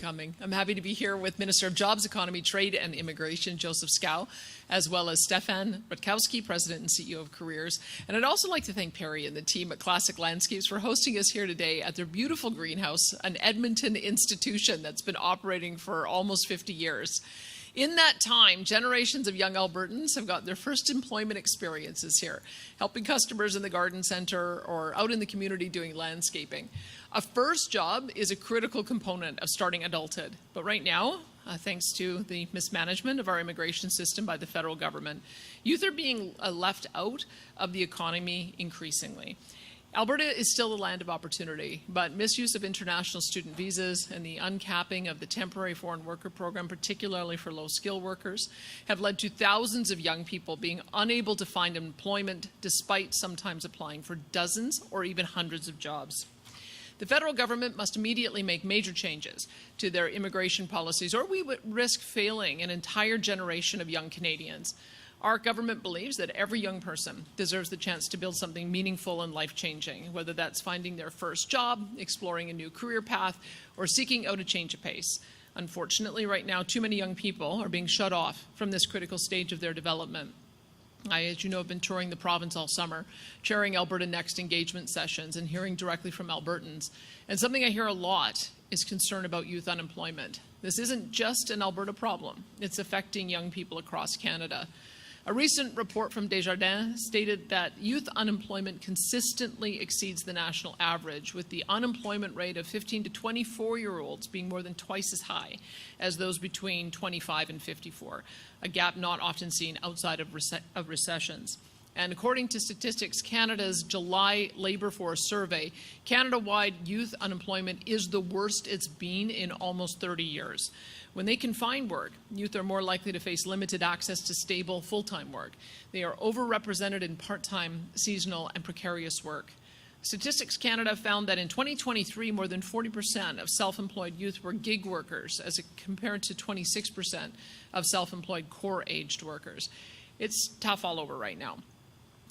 coming. I'm happy to be here with Minister of Jobs, Economy, Trade and Immigration, Joseph Schow, as well as Stefan Rutkowski, President and CEO of Careers. And I'd also like to thank Perry and the team at Classic Landscapes for hosting us here today at their beautiful greenhouse, an Edmonton institution that's been operating for almost 50 years. In that time, generations of young Albertans have got their first employment experiences here, helping customers in the garden centre or out in the community doing landscaping. A first job is a critical component of starting adulthood. But right now, thanks to the mismanagement of our immigration system by the federal government, youth are being left out of the economy increasingly. Alberta is still a land of opportunity, but misuse of international student visas and the uncapping of the temporary foreign worker program, particularly for low-skill workers, have led to thousands of young people being unable to find employment despite sometimes applying for dozens or even hundreds of jobs. The federal government must immediately make major changes to their immigration policies, or we would risk failing an entire generation of young Canadians. Our government believes that every young person deserves the chance to build something meaningful and life-changing, whether that's finding their first job, exploring a new career path, or seeking out a change of pace. Unfortunately, right now, too many young people are being shut off from this critical stage of their development. I, as you know, have been touring the province all summer, chairing Alberta Next engagement sessions and hearing directly from Albertans. And something I hear a lot is concern about youth unemployment. This isn't just an Alberta problem. It's affecting young people across Canada. A recent report from Desjardins stated that youth unemployment consistently exceeds the national average, with the unemployment rate of 15 to 24-year-olds being more than twice as high as those between 25 and 54, a gap not often seen outside of recessions. And according to Statistics Canada's July labour force survey, Canada-wide youth unemployment is the worst it's been in almost 30 years. When they can find work, youth are more likely to face limited access to stable, full-time work. They are overrepresented in part-time, seasonal, and precarious work. Statistics Canada found that in 2023, more than 40% of self-employed youth were gig workers, as compared to 26% of self-employed core-aged workers. It's tough all over right now.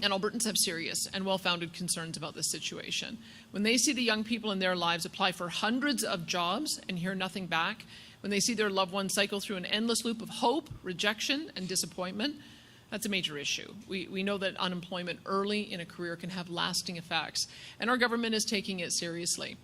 And Albertans have serious and well-founded concerns about this situation. When they see the young people in their lives apply for hundreds of jobs and hear nothing back, when they see their loved ones cycle through an endless loop of hope, rejection, and disappointment, that's a major issue. We know that unemployment early in a career can have lasting effects, and our government is taking it seriously.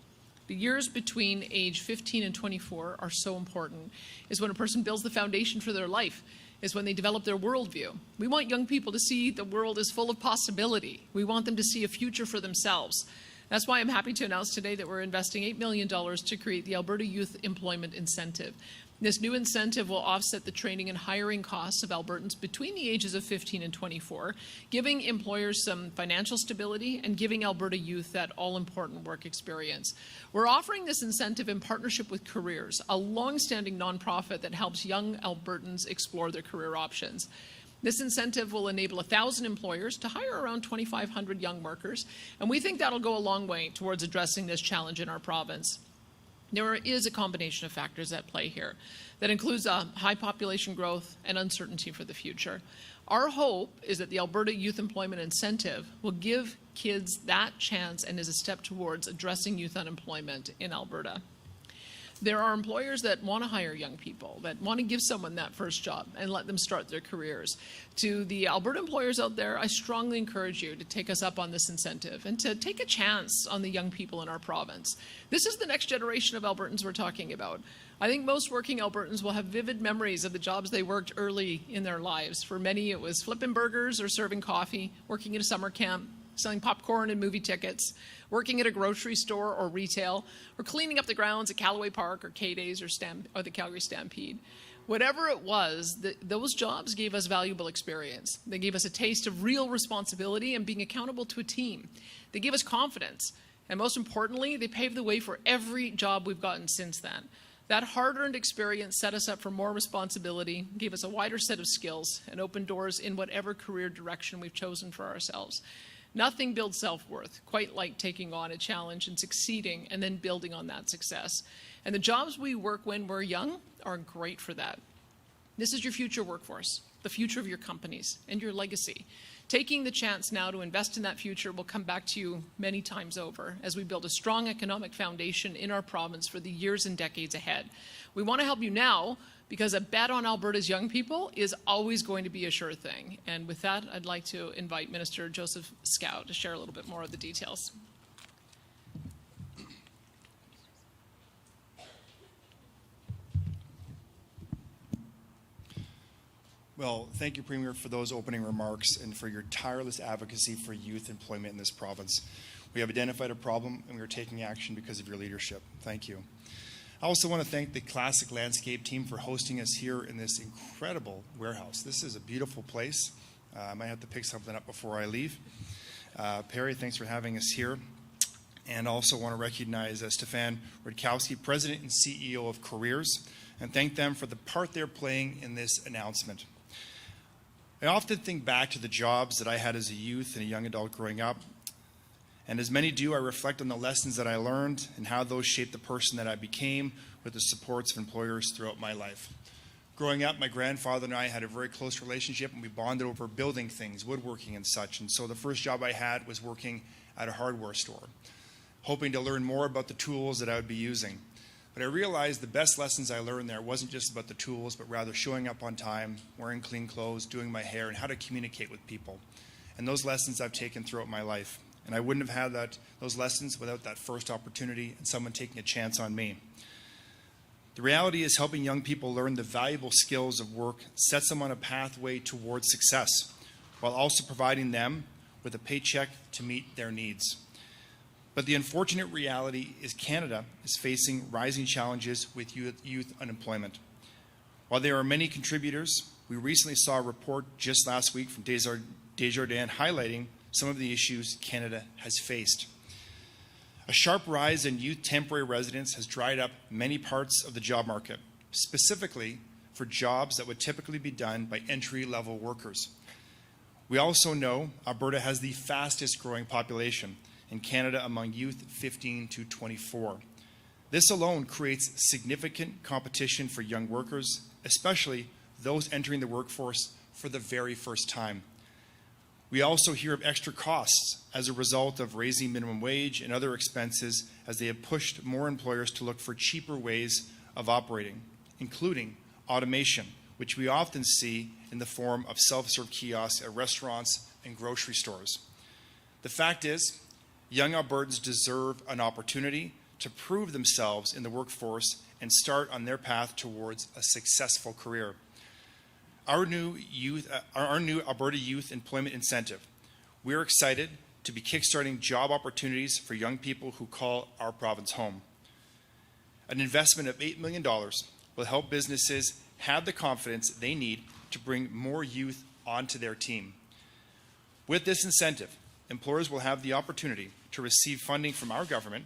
The years between age 15 and 24 are so important. It's when a person builds the foundation for their life. Is when they develop their worldview. We want young people to see the world is full of possibility. We want them to see a future for themselves. That's why I'm happy to announce today that we're investing $8 million to create the Alberta Youth Employment Incentive. This new incentive will offset the training and hiring costs of Albertans between the ages of 15 and 24, giving employers some financial stability and giving Alberta youth that all-important work experience. We're offering this incentive in partnership with Careers, a long-standing nonprofit that helps young Albertans explore their career options. This incentive will enable 1,000 employers to hire around 2,500 young workers, and we think that'll go a long way towards addressing this challenge in our province. There is a combination of factors at play here that includes high population growth and uncertainty for the future. Our hope is that the Alberta Youth Employment Incentive will give kids that chance and is a step towards addressing youth unemployment in Alberta. There are employers that want to hire young people, that want to give someone that first job and let them start their careers. To the Alberta employers out there, I strongly encourage you to take us up on this incentive and to take a chance on the young people in our province. This is the next generation of Albertans we're talking about. I think most working Albertans will have vivid memories of the jobs they worked early in their lives. For many, it was flipping burgers or serving coffee, working at a summer camp, selling popcorn and movie tickets, working at a grocery store or retail, or cleaning up the grounds at Callaway Park or K-Days or the Calgary Stampede. Whatever it was, those jobs gave us valuable experience. They gave us a taste of real responsibility and being accountable to a team. They gave us confidence. And most importantly, they paved the way for every job we've gotten since then. That hard-earned experience set us up for more responsibility, gave us a wider set of skills, and opened doors in whatever career direction we've chosen for ourselves. Nothing builds self-worth quite like taking on a challenge and succeeding and then building on that success. And the jobs we work when we're young are great for that. This is your future workforce, the future of your companies, and your legacy. Taking the chance now to invest in that future will come back to you many times over as we build a strong economic foundation in our province for the years and decades ahead. We want to help you now because a bet on Alberta's young people is always going to be a sure thing. And with that, I'd like to invite Minister Joseph Schow to share a little bit more of the details. Well, thank you, Premier, for those opening remarks and for your tireless advocacy for youth employment in this province. We have identified a problem and we are taking action because of your leadership. Thank you. I also want to thank the Classic Landscape team for hosting us here in this incredible warehouse. This is a beautiful place. I might have to pick something up before I leave. Perry, thanks for having us here. And also want to recognize Stefan Rutkowski, President and CEO of Careers, and thank them for the part they're playing in this announcement. I often think back to the jobs that I had as a youth and a young adult growing up. And as many do, I reflect on the lessons that I learned and how those shaped the person that I became with the supports of employers throughout my life. Growing up, my grandfather and I had a very close relationship, and we bonded over building things, woodworking and such. And so the first job I had was working at a hardware store, hoping to learn more about the tools that I would be using. But I realized the best lessons I learned there wasn't just about the tools, but rather showing up on time, wearing clean clothes, doing my hair, and how to communicate with people. And those lessons I've taken throughout my life. And I wouldn't have had those lessons without that first opportunity and someone taking a chance on me. The reality is helping young people learn the valuable skills of work sets them on a pathway towards success, while also providing them with a paycheck to meet their needs. But the unfortunate reality is Canada is facing rising challenges with youth unemployment. While there are many contributors, we recently saw a report just last week from Desjardins highlighting some of the issues Canada has faced. A sharp rise in youth temporary residence has dried up many parts of the job market, specifically for jobs that would typically be done by entry-level workers. We also know Alberta has the fastest growing population in Canada among youth 15 to 24. This alone creates significant competition for young workers, especially those entering the workforce for the very first time. We also hear of extra costs as a result of raising minimum wage and other expenses as they have pushed more employers to look for cheaper ways of operating, including automation, which we often see in the form of self-serve kiosks at restaurants and grocery stores. The fact is, young Albertans deserve an opportunity to prove themselves in the workforce and start on their path towards a successful career. Our new Alberta Youth Employment Incentive. We're excited to be kickstarting job opportunities for young people who call our province home. An investment of $8 million will help businesses have the confidence they need to bring more youth onto their team. With this incentive, employers will have the opportunity to receive funding from our government,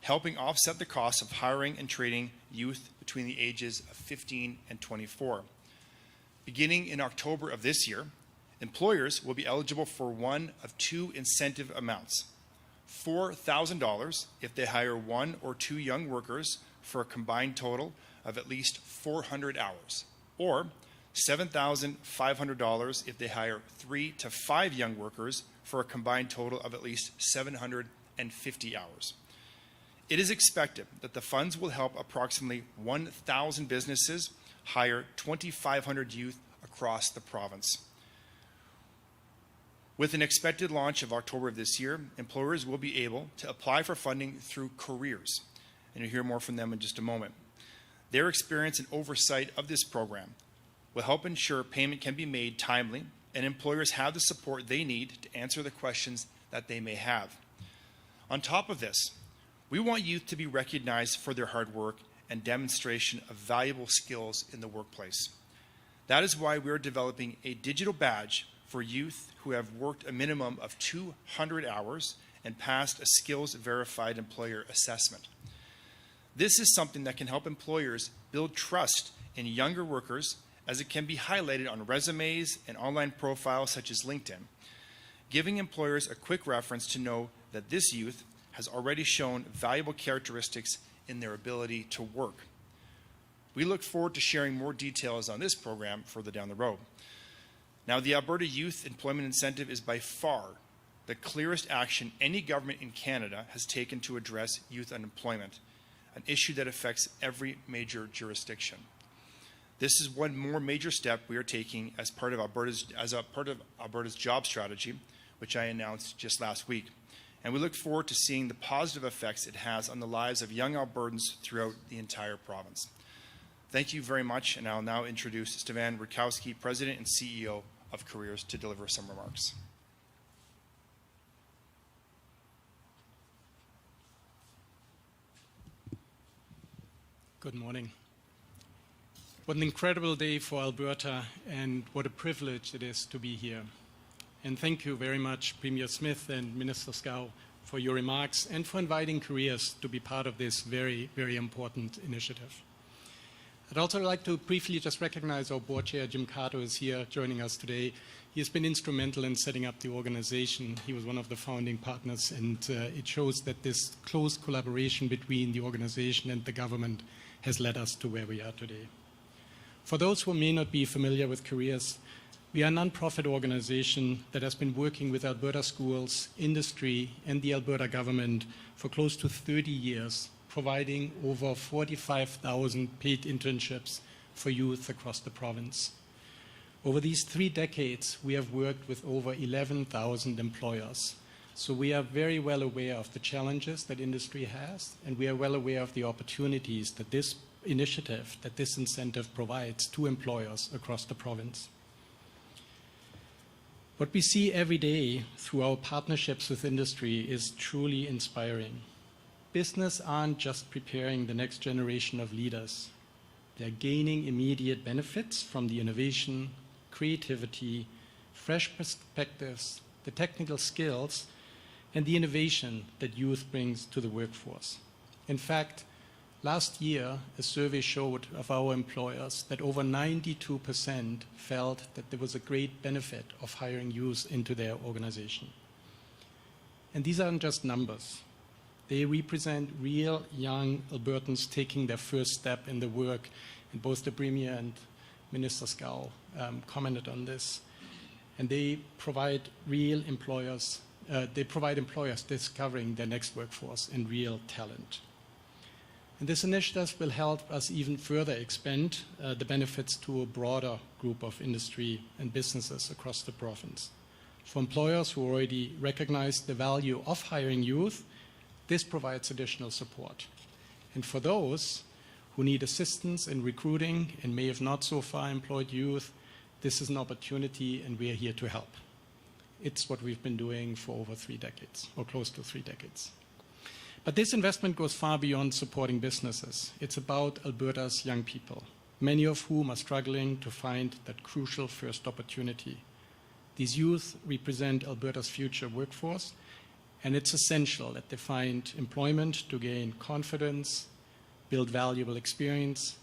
helping offset the cost of hiring and training youth between the ages of 15 and 24. Beginning in October of this year, employers will be eligible for one of two incentive amounts: $4,000 if they hire one or two young workers for a combined total of at least 400 hours, or $7,500 if they hire 3 to 5 young workers for a combined total of at least 750 hours. It is expected that the funds will help approximately 1,000 businesses hire 2,500 youth across the province. With an expected launch of October of this year, employers will be able to apply for funding through Careers, and you'll hear more from them in just a moment. Their experience and oversight of this program will help ensure payment can be made timely and employers have the support they need to answer the questions that they may have. On top of this, we want youth to be recognized for their hard work and demonstration of valuable skills in the workplace. That is why we are developing a digital badge for youth who have worked a minimum of 200 hours and passed a skills-verified employer assessment. This is something that can help employers build trust in younger workers, as it can be highlighted on resumes and online profiles such as LinkedIn, giving employers a quick reference to know that this youth has already shown valuable characteristics in their ability to work. We look forward to sharing more details on this program further down the road. Now, the Alberta Youth Employment Incentive is by far the clearest action any government in Canada has taken to address youth unemployment, an issue that affects every major jurisdiction. This is one more major step we are taking as part of Alberta's job strategy, which I announced just last week. And we look forward to seeing the positive effects it has on the lives of young Albertans throughout the entire province. Thank you very much, and I'll now introduce Stefan Rutkowski, President and CEO of Careers, to deliver some remarks. Good morning. What an incredible day for Alberta, and what a privilege it is to be here. And thank you very much, Premier Smith and Minister Schow, for your remarks and for inviting Careers to be part of this very, very important initiative. I'd also like to briefly just recognize our board chair, Jim Cato, is here joining us today. He has been instrumental in setting up the organization. He was one of the founding partners, and it shows that this close collaboration between the organization and the government has led us to where we are today. For those who may not be familiar with Careers, we are a non-profit organization that has been working with Alberta schools, industry, and the Alberta government for close to 30 years, providing over 45,000 paid internships for youth across the province. Over these 3 decades, we have worked with over 11,000 employers. So we are very well aware of the challenges that industry has, and we are well aware of the opportunities that this initiative, that this incentive provides to employers across the province. What we see every day through our partnerships with industry is truly inspiring. Business aren't just preparing the next generation of leaders. They're gaining immediate benefits from the innovation, creativity, fresh perspectives, the technical skills, and the innovation that youth brings to the workforce. In fact, last year, a survey showed of our employers that over 92% felt that there was a great benefit of hiring youth into their organization. And these aren't just numbers. They represent real young Albertans taking their first step in the work, and both the Premier and Minister Schow commented on this. And they provide employers discovering their next workforce and real talent. And this initiative will help us even further expand the benefits to a broader group of industry and businesses across the province. For employers who already recognize the value of hiring youth, this provides additional support. And for those who need assistance in recruiting and may have not so far employed youth, this is an opportunity, and we are here to help. It's what we've been doing for over 3 decades, or close to 3 decades. But this investment goes far beyond supporting businesses. It's about Alberta's young people, many of whom are struggling to find that crucial first opportunity. These youth represent Alberta's future workforce, and it's essential that they find employment to gain confidence, build valuable experience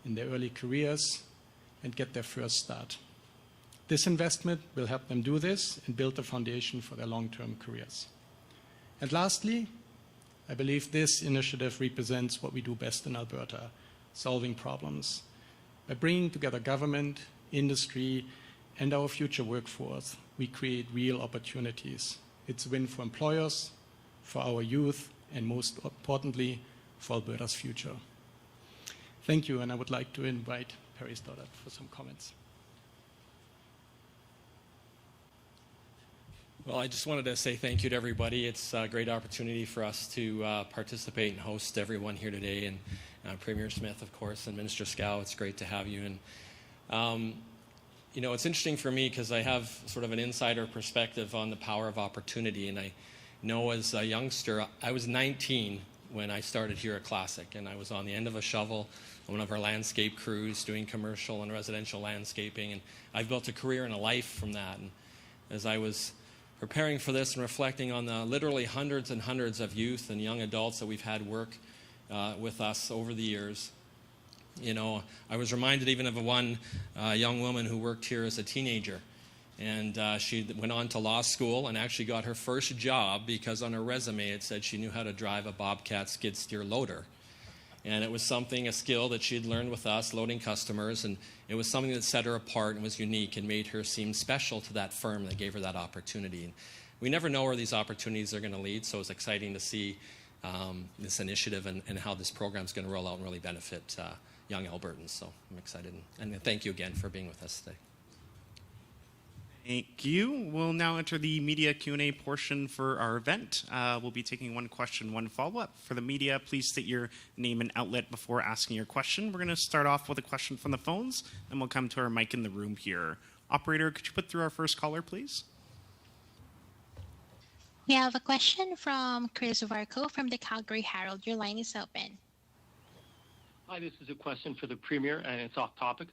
in their early careers, and get their first start. This investment will help them do this and build the foundation for their long-term careers. And lastly, I believe this initiative represents what we do best in Alberta, solving problems. By bringing together government, industry, and our future workforce, we create real opportunities. It's a win for employers, for our youth, and most importantly, for Alberta's future. Thank you, and I would like to invite Perry Stoddart for some comments. Well, I just wanted to say thank you to everybody. It's a great opportunity for us to participate and host everyone here today, and Premier Smith, of course, and Minister Schow. It's great to have you. And you know, it's interesting for me because I have sort of an insider perspective on the power of opportunity. And I know as a youngster, I was 19 when I started here at Classic, and I was on the end of a shovel on one of our landscape crews doing commercial and residential landscaping. And I've built a career and a life from that. And as I was preparing for this and reflecting on the literally hundreds and hundreds of youth and young adults that we've had work with us over the years, you know, I was reminded even of one young woman who worked here as a teenager. And she went on to law school and actually got her first job because on her resume it said she knew how to drive a Bobcat skid steer loader. And it was something, a skill that she had learned with us, loading customers, and it was something that set her apart and was unique and made her seem special to that firm that gave her that opportunity. And we never know where these opportunities are going to lead, so it's exciting to see this initiative and how this program is going to roll out and really benefit young Albertans. So I'm excited. And thank you again for being with us today. Thank you. We'll now enter the media Q&A portion for our event. We'll be taking one question, one follow-up. For the media, please state your name and outlet before asking your question. We're going to start off with a question from the phones, then we'll come to our mic in the room here. Operator, could you put through our first caller, please? We have a question from Chris Varco from the Calgary Herald. Your line is open. Hi, this is a question for the Premier, and it's off topic.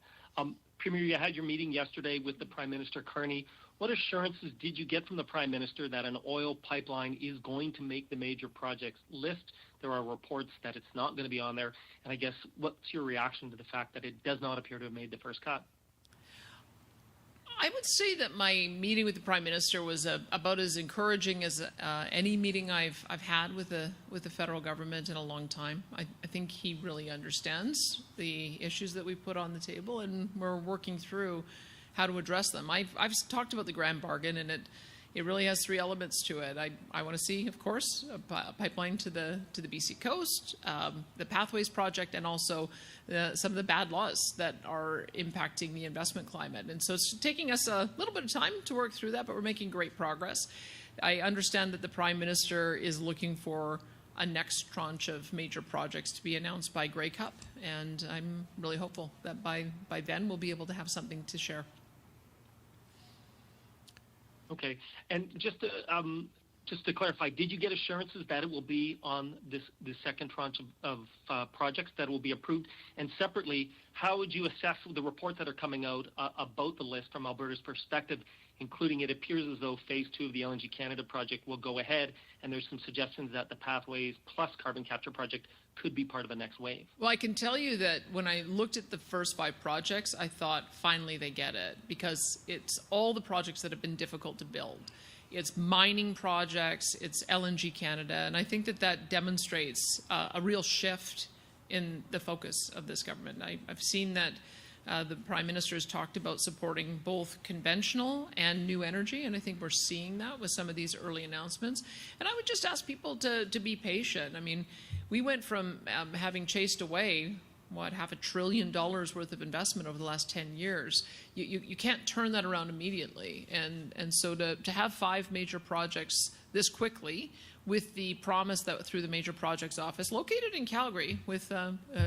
Premier, you had your meeting yesterday with the Prime Minister Carney. What assurances did you get from the Prime Minister that an oil pipeline is going to make the major projects list? There are reports that it's not going to be on there. And I guess, what's your reaction to the fact that it does not appear to have made the first cut? I would say that my meeting with the Prime Minister was about as encouraging as any meeting I've had with the federal government in a long time. I think he really understands the issues that we put on the table, and we're working through how to address them. I've talked about the grand bargain, and it really has three elements to it. I want to see, of course, a pipeline to the BC coast, the Pathways project, and also some of the bad laws that are impacting the investment climate. And so it's taking us a little bit of time to work through that, but we're making great progress. I understand that the Prime Minister is looking for a next tranche of major projects to be announced by Grey Cup, and I'm really hopeful that by then we'll be able to have something to share. Okay, and just to clarify, did you get assurances that it will be on this second tranche of projects that will be approved? And separately, how would you assess the reports that are coming out about the list from Alberta's perspective, including it appears as though Phase 2 of the LNG Canada project will go ahead, and there's some suggestions that the Pathways plus carbon capture project could be part of the next wave? Well, I can tell you that when I looked at the first 5 projects, I thought, finally they get it, because it's all the projects that have been difficult to build. It's mining projects, it's LNG Canada, and I think that demonstrates a real shift in the focus of this government. I've seen that the Prime Minister has talked about supporting both conventional and new energy, and I think we're seeing that with some of these early announcements. And I would just ask people to be patient. I mean, we went from having chased away $500 billion worth of investment over the last 10 years. You can't turn that around immediately. And so to have 5 major projects this quickly, with the promise that through the Major Projects Office, located in Calgary, with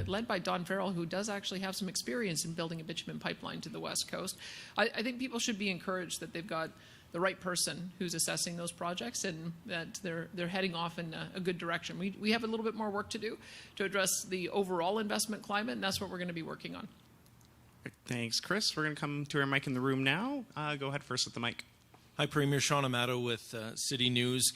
led by Don Farrell, who does actually have some experience in building a bitumen pipeline to the West Coast, I think people should be encouraged that they've got the right person who's assessing those projects, and that they're heading off in a good direction. We have a little bit more work to do to address the overall investment climate, and that's what we're going to be working on. Thanks, Chris. We're going to come to our mic in the room now. Go ahead first with the mic. Hi, Premier. Sean Amato with City News.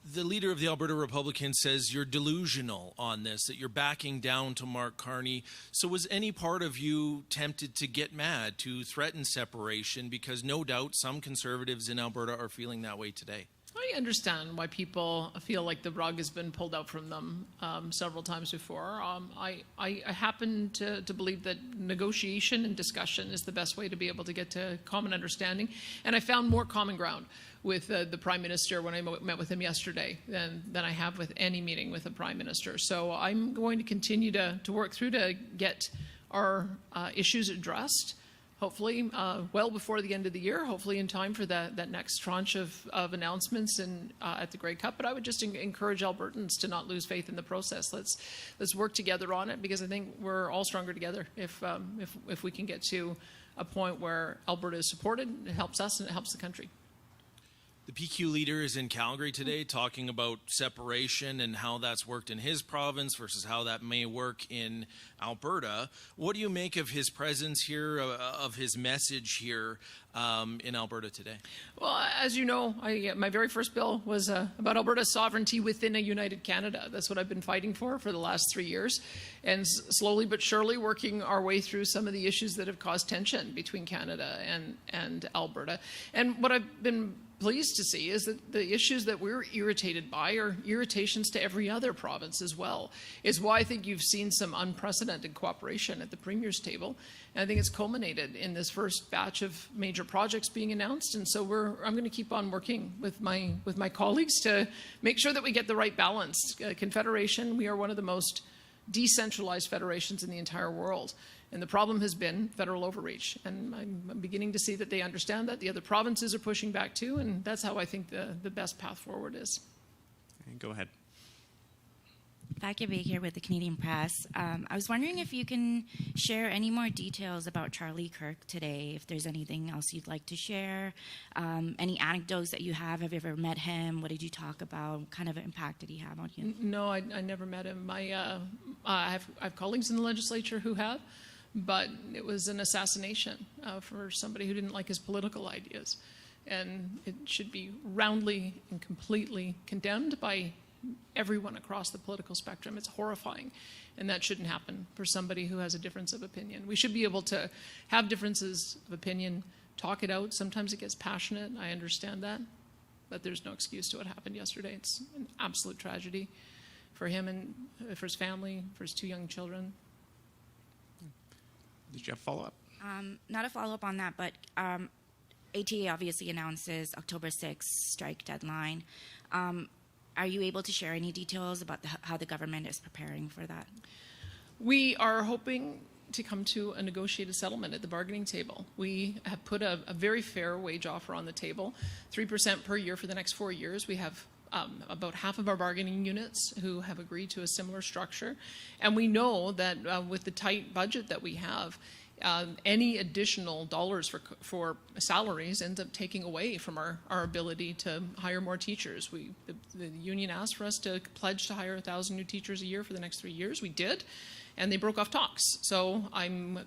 The leader of the Alberta Republicans says you're delusional on this, that you're backing down to Mark Carney. So was any part of you tempted to get mad, to threaten separation? Because no doubt some Conservatives in Alberta are feeling that way today. I understand why people feel like the rug has been pulled out from them several times before. I happen to believe that negotiation and discussion is the best way to be able to get to common understanding. And I found more common ground with the Prime Minister when I met with him yesterday than I have with any meeting with a Prime Minister. So I'm going to continue to work through to get our issues addressed, hopefully well before the end of the year, hopefully in time for that next tranche of announcements at the Grey Cup. But I would just encourage Albertans to not lose faith in the process. Let's work together on it, because I think we're all stronger together if we can get to a point where Alberta is supported. It helps us and it helps the country. The PQ leader is in Calgary today talking about separation and how that's worked in his province versus how that may work in Alberta. What do you make of his presence here, of his message here? in Alberta today? Well, as you know, my very first bill was about Alberta's sovereignty within a united Canada. That's what I've been fighting for the last 3 years, and slowly but surely working our way through some of the issues that have caused tension between Canada and Alberta. And what I've been pleased to see is that the issues that we're irritated by are irritations to every other province as well. Is why I think you've seen some unprecedented cooperation at the Premier's table. And I think it's culminated in this first batch of major projects being announced. And so I'm going to keep on working with my colleagues to make sure that we get the right balance. Confederation, we are one of the most decentralized federations in the entire world. And the problem has been federal overreach. And I'm beginning to see that they understand that. The other provinces are pushing back too, and that's how I think the best path forward is. Go ahead. Vakia Baker with the Canadian Press. I was wondering if you can share any more details about Charlie Kirk today, if there's anything else you'd like to share, any anecdotes that you have. Have you ever met him? What did you talk about? What kind of impact did he have on you? No, I never met him. I have colleagues in the legislature who have, but it was an assassination for somebody who didn't like his political ideas. And it should be roundly and completely condemned by everyone across the political spectrum. It's horrifying, and that shouldn't happen for somebody who has a difference of opinion. We should be able to have differences of opinion, talk it out. Sometimes it gets passionate, I understand that, but there's no excuse to what happened yesterday. It's an absolute tragedy for him and for his family, for his 2 young children. Did you have a follow-up? Not a follow-up on that, but ATA obviously announces October 6th strike deadline. Are you able to share any details about how the government is preparing for that? We are hoping to come to a negotiated settlement at the bargaining table. We have put a very fair wage offer on the table, 3% per year for the next 4 years. We have about half of our bargaining units who have agreed to a similar structure. And we know that with the tight budget that we have, any additional dollars for salaries ends up taking away from our ability to hire more teachers. The union asked for us to pledge to hire 1,000 new teachers a year for the next 3 years. We did, and they broke off talks. So I'm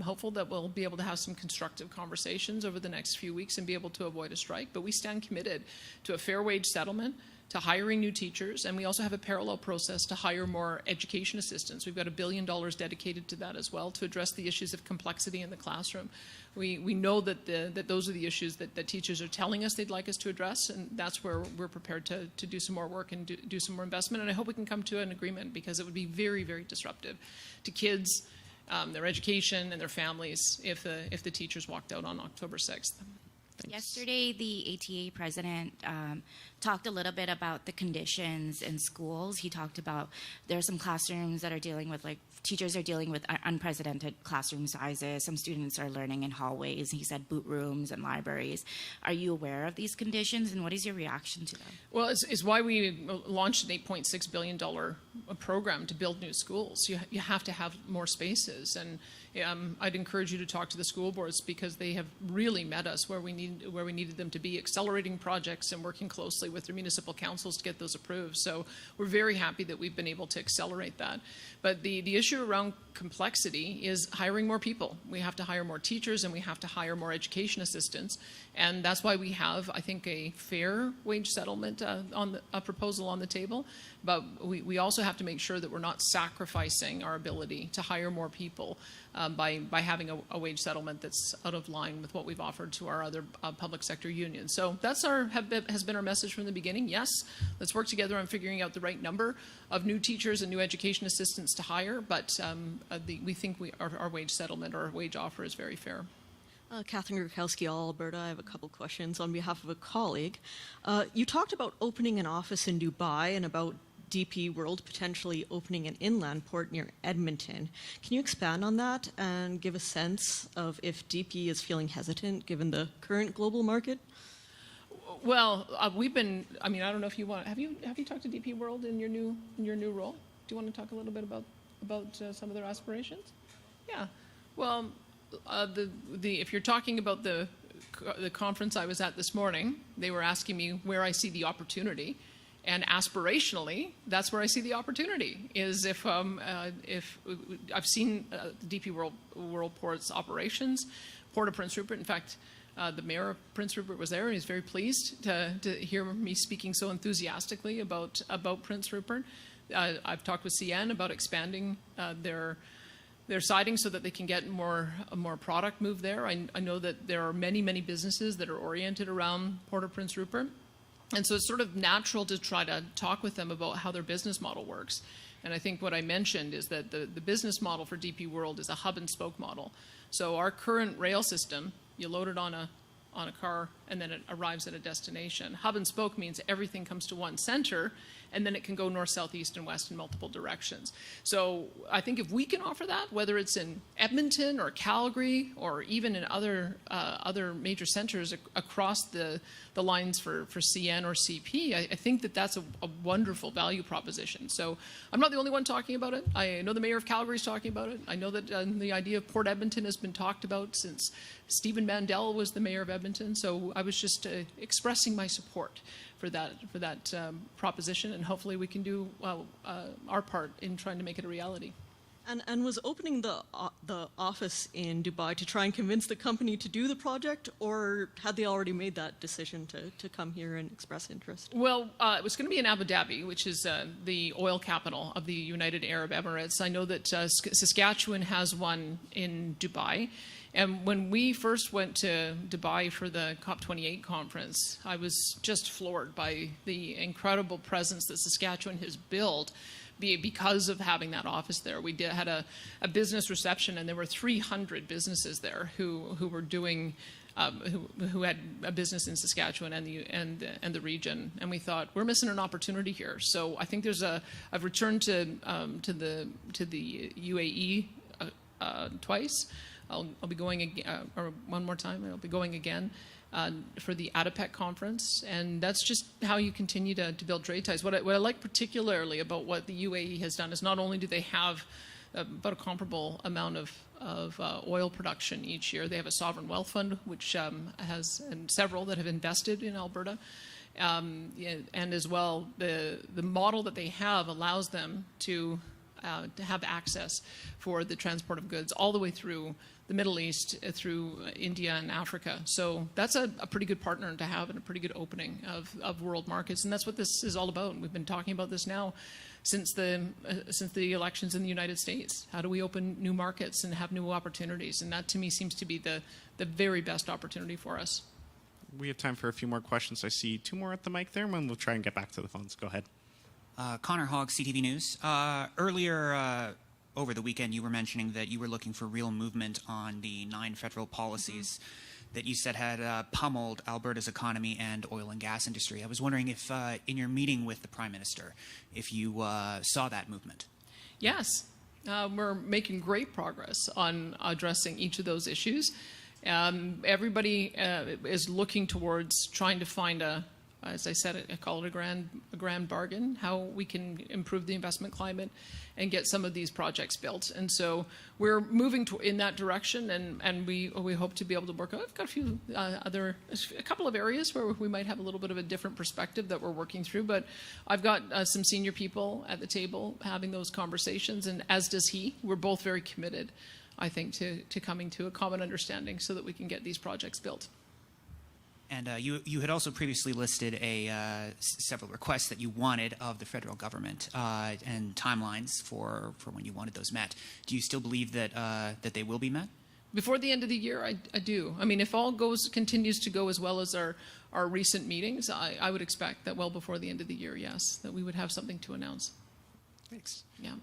hopeful that we'll be able to have some constructive conversations over the next few weeks and be able to avoid a strike. But we stand committed to a fair wage settlement, to hiring new teachers, and we also have a parallel process to hire more education assistants. We've got $1 billion dedicated to that as well, to address the issues of complexity in the classroom. We know that those are the issues that teachers are telling us they'd like us to address, and that's where we're prepared to do some more work and do some more investment. And I hope we can come to an agreement, because it would be very, very disruptive to kids, their education, and their families if the teachers walked out on October 6th. Thanks. Yesterday, the ATA president talked a little bit about the conditions in schools. He talked about there are some classrooms that are dealing with, like, teachers are dealing with unprecedented classroom sizes. Some students are learning in hallways. He said boot rooms and libraries. Are you aware of these conditions, and what is your reaction to them? Well, it's why we launched an $8.6 billion program to build new schools. You have to have more spaces, and I'd encourage you to talk to the school boards, because they have really met us where we needed them to be, accelerating projects and working closely with their municipal councils to get those approved. So we're very happy that we've been able to accelerate that. But the issue around complexity is hiring more people. We have to hire more teachers, and we have to hire more education assistants. And that's why we have, I think, a fair wage settlement a proposal on the table. But we also have to make sure that we're not sacrificing our ability to hire more people by having a wage settlement that's out of line with what we've offered to our other public sector unions. So that's has been our message from the beginning. Yes, let's work together on figuring out the right number of new teachers and new education assistants to hire. But we think our wage settlement, or our wage offer, is very fair. Catherine Grukowski, All Alberta. I have a couple questions on behalf of a colleague. You talked about opening an office in Dubai and about DP World potentially opening an inland port near Edmonton. Can you expand on that and give a sense of if DP is feeling hesitant given the current global market? Well, we've been. I mean, I don't know if you want. Have you talked to DP World in your new role? Do you want to talk a little bit about some of their aspirations? Yeah. Well, if you're talking about the conference I was at this morning, they were asking me where I see the opportunity. And aspirationally, that's where I see the opportunity. Is if I've seen DP World Port's operations, Port of Prince Rupert. In fact, the mayor of Prince Rupert was there, and he's very pleased to hear me speaking so enthusiastically about Prince Rupert. I've talked with CN about expanding their siding so that they can get more product moved there. I know that there are many businesses that are oriented around Port of Prince Rupert. And so it's sort of natural to try to talk with them about how their business model works. And I think what I mentioned is that the business model for DP World is a hub and spoke model. So our current rail system, you load it on a car and then it arrives at a destination. Hub and spoke means everything comes to one center, and then it can go north, south, east, and west in multiple directions. So I think if we can offer that, whether it's in Edmonton or Calgary or even in other major centers across the lines for CN or CP, I think that that's a wonderful value proposition. So I'm not the only one talking about it. I know the mayor of Calgary is talking about it. I know that the idea of Port Edmonton has been talked about since Stephen Mandel was the mayor of Edmonton. So I was just expressing my support for that proposition, and hopefully we can do our part in trying to make it a reality. And was opening the office in Dubai to try and convince the company to do the project, or had they already made that decision to come here and express interest? Well, it was going to be in Abu Dhabi, which is the oil capital of the United Arab Emirates. I know that Saskatchewan has one in Dubai. And when we first went to Dubai for the COP28 conference, I was just floored by the incredible presence that Saskatchewan has built because of having that office there. We had a business reception, and there were 300 businesses there who were doing who had a business in Saskatchewan and the region. And we thought, we're missing an opportunity here. So I think I've returned to the UAE twice. I'll be going or one more time. I'll be going again for the ADIPEC conference, and that's just how you continue to build trade ties. What I like particularly about what the UAE has done is not only do they have about a comparable amount of oil production each year, they have a sovereign wealth fund which has and several that have invested in Alberta, and as well the model that they have allows them to have access for the transport of goods all the way through the Middle East, through India and Africa. So that's a pretty good partner to have and a pretty good opening of world markets. And that's what this is all about. We've been talking about this now since the elections in the United States. How do we open new markets and have new opportunities? And that to me seems to be the very best opportunity for us. We have time for a few more questions. I see two more at the mic there, and we'll try and get back to the phones. Go ahead. Connor Hogg, CTV News. Earlier over the weekend, you were mentioning that you were looking for real movement on the 9 federal policies that you said had pummeled Alberta's economy and oil and gas industry. I was wondering if, in your meeting with the Prime Minister, if you saw that movement. Yes. We're making great progress on addressing each of those issues. Everybody is looking towards trying to find as I said, I call it a grand bargain, how we can improve the investment climate and get some of these projects built. And so we're moving in that direction, and we hope to be able to work. I've got a couple of areas where we might have a little bit of a different perspective that we're working through, but I've got some senior people at the table having those conversations, and as does he. We're both very committed, I think, to coming to a common understanding so that we can get these projects built. And you had also previously listed several requests that you wanted of the federal government and timelines for when you wanted those met. Do you still believe that that they will be met? Before the end of the year, I do. I mean, if all continues to go as well as our recent meetings, I would expect that well before the end of the year, yes, that we would have something to announce. Thanks. Yeah.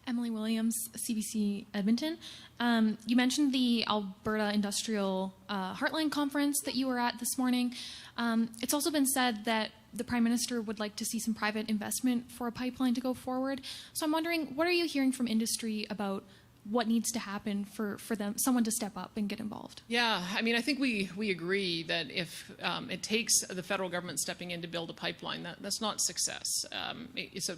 Emily Williams, CBC Edmonton. You mentioned the Alberta Industrial Heartland Conference that you were at this morning. It's also been said that the Prime Minister would like to see some private investment for a pipeline to go forward. So I'm wondering, what are you hearing from industry about what needs to happen for someone to step up and get involved? Yeah, I mean, I think we agree that if it takes the federal government stepping in to build a pipeline, that's not success. It's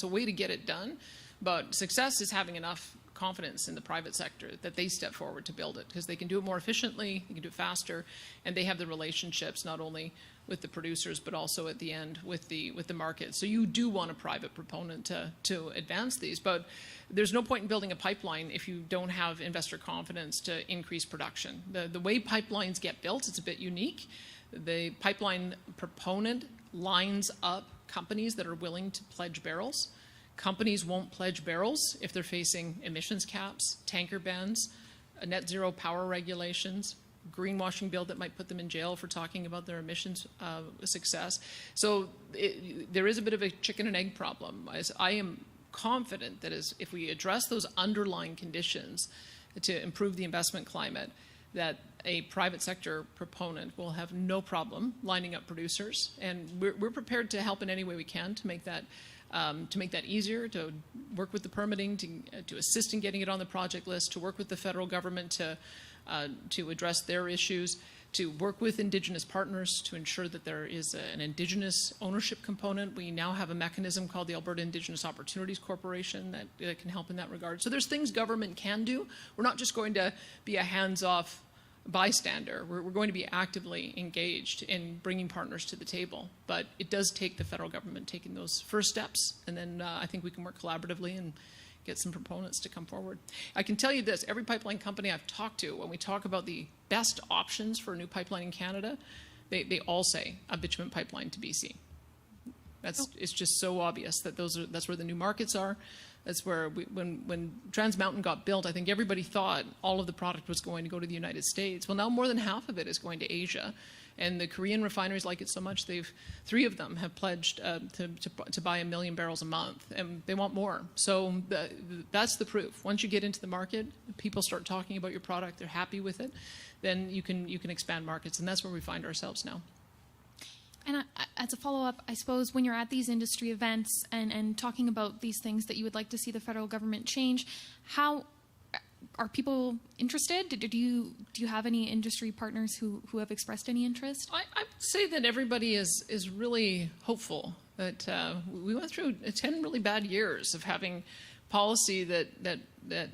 a way to get it done. But success is having enough confidence in the private sector that they step forward to build it, because they can do it more efficiently, they can do it faster, and they have the relationships not only with the producers but also at the end with the market. So you do want a private proponent to advance these, but there's no point in building a pipeline if you don't have investor confidence to increase production. The way pipelines get built, it's a bit unique. The pipeline proponent lines up companies that are willing to pledge barrels. Companies won't pledge barrels if they're facing emissions caps, tanker bans, net zero power regulations, greenwashing bill that might put them in jail for talking about their emissions success. So there is a bit of a chicken and egg problem. I am confident that if we address those underlying conditions to improve the investment climate, that a private sector proponent will have no problem lining up producers. And we're prepared to help in any way we can to make that easier, to work with the permitting, to assist in getting it on the project list, to work with the federal government to address their issues, to work with Indigenous partners to ensure that there is an Indigenous ownership component. We now have a mechanism called the Alberta Indigenous Opportunities Corporation that can help in that regard. So there's things government can do. We're not just going to be a hands-off bystander. We're going to be actively engaged in bringing partners to the table. But it does take the federal government taking those first steps, and then I think we can work collaboratively and get some proponents to come forward. I can tell you this, every pipeline company I've talked to, when we talk about the best options for a new pipeline in Canada, they all say a bitumen pipeline to BC. It's just so obvious that that's where the new markets are. That's where, when Trans Mountain got built, I think everybody thought all of the product was going to go to the United States. Well, now more than half of it is going to Asia. And the Korean refineries like it so much, 3 of them have pledged to buy 1 million barrels a month, and they want more. So that's the proof. Once you get into the market, people start talking about your product, they're happy with it, then you can expand markets, and that's where we find ourselves now. And as a follow-up, I suppose when you're at these industry events and talking about these things that you would like to see the federal government change, how are people interested? Do you have any industry partners who have expressed any interest? I would say that everybody is really hopeful. That we went through 10 really bad years of having policy that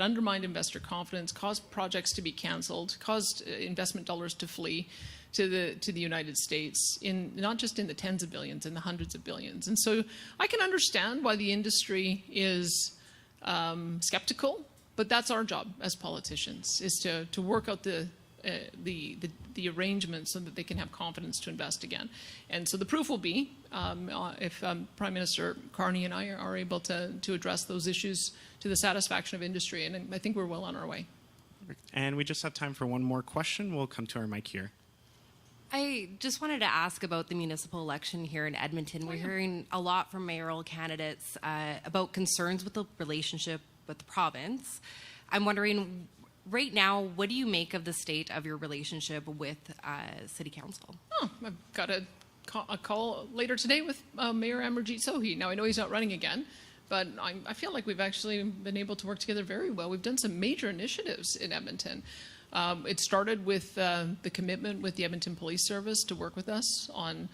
undermined investor confidence, caused projects to be canceled, caused investment dollars to flee to the United States, not just in the tens of billions, in the hundreds of billions. And so I can understand why the industry is skeptical, but that's our job as politicians, is to work out the arrangements so that they can have confidence to invest again. And so the proof will be if Prime Minister Carney and I are able to address those issues to the satisfaction of industry, and I think we're well on our way. And we just have time for one more question. We'll come to our mic here. I just wanted to ask about the municipal election here in Edmonton. We're hearing a lot from mayoral candidates about concerns with the relationship with the province. I'm wondering, right now, what do you make of the state of your relationship with City Council? Oh, I've got a call later today with Mayor Amarjeet Sohi. Now, I know he's not running again, but I feel like we've actually been able to work together very well. We've done some major initiatives in Edmonton. It started with the commitment with the Edmonton Police Service to work with us on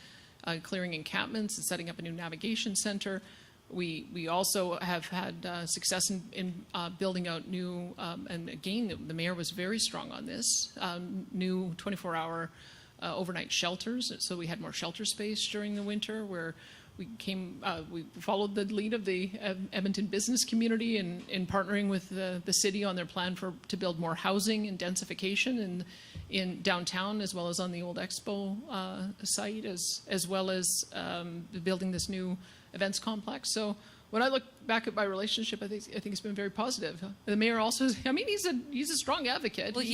clearing encampments and setting up a new navigation center. We also have had success in building out new, and again, the mayor was very strong on this, new 24-hour overnight shelters. So we had more shelter space during the winter, where we followed the lead of the Edmonton business community in partnering with the city on their plan to build more housing and densification in downtown, as well as on the old expo site, as well as building this new events complex. So when I look back at my relationship, I think it's been very positive. The mayor also, he's a strong advocate. Well,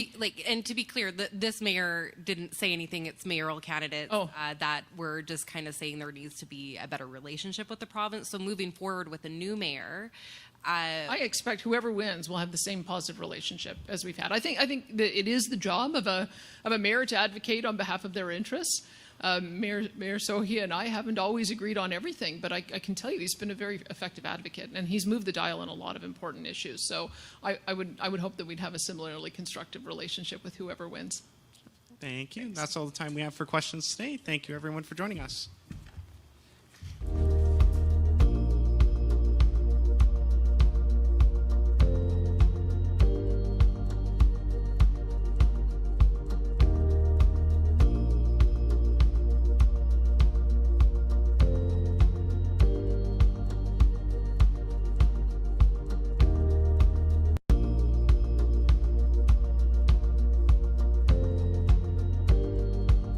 and to be clear, this mayor didn't say anything. It's mayoral candidates that were just kind of saying there needs to be a better relationship with the province. So moving forward with a new mayor, I expect whoever wins will have the same positive relationship as we've had. I think that it is the job of a mayor to advocate on behalf of their interests. Mayor Sohi and I haven't always agreed on everything, but I can tell you he's been a very effective advocate, and he's moved the dial on a lot of important issues. So I would hope that we'd have a similarly constructive relationship with whoever wins. Thank you. That's all the time we have for questions today. Thank you, everyone, for joining us.